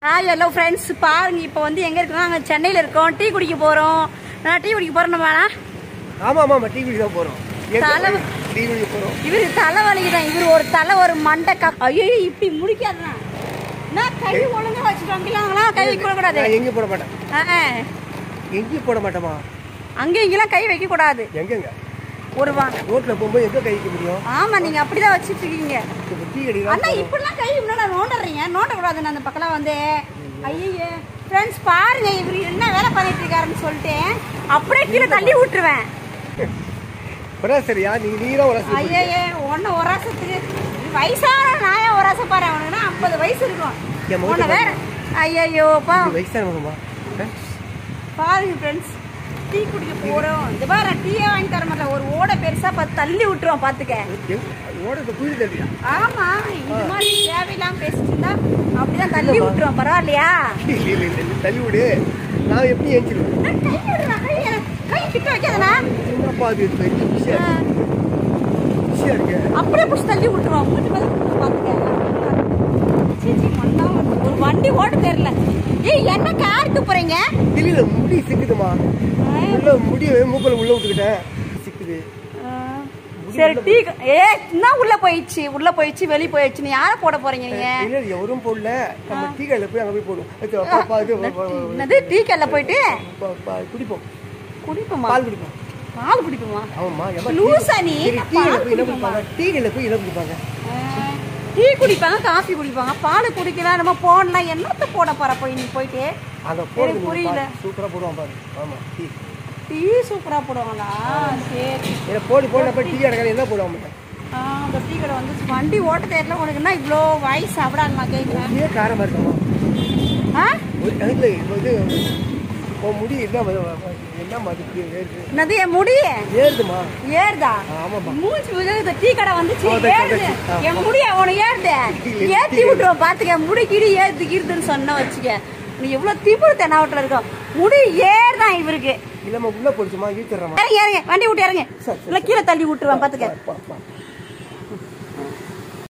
Hi hello friends, பாருங்க இப்போ வந்து எங்க இருக்கோம்? நாங்க சென்னையில இருக்கோம். டீ குடிக்க போறோம். நான் டீ குடிக்க போறேன். நம்ம ஆமா ஆமா டீ குடிக்க தான் போறோம். டீ குடிக்க போறோம். இவரு தலைவலிக்கு தான். இவரு ஒரு தலை ஒரு மண்டை. ஐயோ இப்படி முடிக்காதா? நான் கை ஒழுங்கா வச்சுட்டாங்களா? கை வைக்க கூடாது. எங்க போட மாட்டேன். எங்க போட மாட்டேமா? அங்க இங்கெல்லாம் கை வைக்க கூடாது. எங்கங்க? ஒரு ரோட்ல போகும்போது எங்க கை வைக்க முடியும்? ஆமா, நீங்க அப்படிதான் வச்சிட்டு இருக்கீங்க. அண்ணா இப்படிலாம் கை முன்னாடி நோண்டுறீங்க. நோண்ட கூடாது. அந்த பக்கம் வந்து ஐயே ஃப்ரெண்ட்ஸ் பாருங்க, இவரு என்ன வேலை பண்ணிட்டு இருக்காருன்னு சொல்லிட்டு அப்படியே கீழே தள்ளி விட்டுருவேன். சரியா நீதான் உரசு. ஐயே ஒன்னு உராசத்துக்கு வயசான நாயா உராச பாரு. அவனுக்குன்னா 50 வயசு இருக்கும். ஒன்னு வேற. ஐயோப்பா வயசானவங்கம்மா. பாருங்க ஃப்ரெண்ட்ஸ், டீ குடிக்க போறோம். இந்த பாரு, டீயே வாங்கி தர மாட்டேன். ஒரு ஓடை பெருசா பார்த்து தள்ளி விட்டுருவோம். பாத்துக்க. ஆமா, இந்த மாதிரி தேவையில்லாம பேசிட்டு இருந்தா அப்படிதான் தள்ளி விட்டுருவோம். பரவாயில்லையா? தள்ளி விடு. நான் எப்படி ஏஞ்சிருவேன்? கை கிட்ட வைக்காதனா? அப்படியே புடிச்சு தள்ளி விட்டுருவோம். ஒரு வண்டி ஓட்ட தெரியல. ஏய், என்ன காருக்கு போறீங்க? தெரியல, முடி சிக்குதுமா. முடி மூக்கல உள்ள விட்டுக்கிட்டேன், சிக்குது. சரி, டீ என்ன உள்ள போயிடுச்சு வெளிய போயிடுச்சு. நீ யார போட போறீங்க? நீங்க இல்ல, எவரும் போடல. நம்ம டீ கடையில போய் அங்க போய் போடுவோம். என்னது டீ கடையில போயிட்டு குடிப்போமா? பால் குடிப்போமா? ஆமாமா. லூசா நீ? டீ கடையில போய் என்ன குடிப்பாங்க? டீ குடிப்பாங்க, காஃபி குடிப்பாங்க. பால் குடிக்கலாம். நம்ம போடலாம். என்னத்த போட போற? போய் நீ போயிட்டு அங்க போறது புரியல. சூப்பரா போடுவாங்க பாரு. ஆமா, டீ சூப்பரா போடுவாங்களா? சரி, இத போடி போறப்ப டீ கடையில என்ன போடுவாங்க? அந்த டீ கடை வந்து வண்டி ஓட்ட தெரியல. உனக்கு என்ன இவ்ளோ வயசு சாப்பிடாங்கமா கேக்குறேன்? நீயே காரமா இருக்குமா? ஒரு கணக்குல இது முடி என்ன மாதிரி ஏறுது? என்னது என் முடி ஏறுதுமா? ஏறுதா? ஆமாமா. மூஞ்சி இந்த டீ கடை வந்துச்சு ஏறுது. என் முடி அவனுக்கு ஏறுது. ஏத்தி விட்டுருவோம். பாத்துக்க, முடி கிடி ஏறுதுன்னு சொன்ன வச்சுக்க. நீ எவ்வளவு தீபுர தென்னாவட்டில் இருக்கும். முடி ஏறுதான் இவருக்கு. இல்லம்மா, உள்ள போடுச்சுமா? இழுத்துறமா? இறங்க, வண்டி விட்டு இறங்க. இல்ல கீழே தள்ளி விட்டுருவான். பாத்துக்க.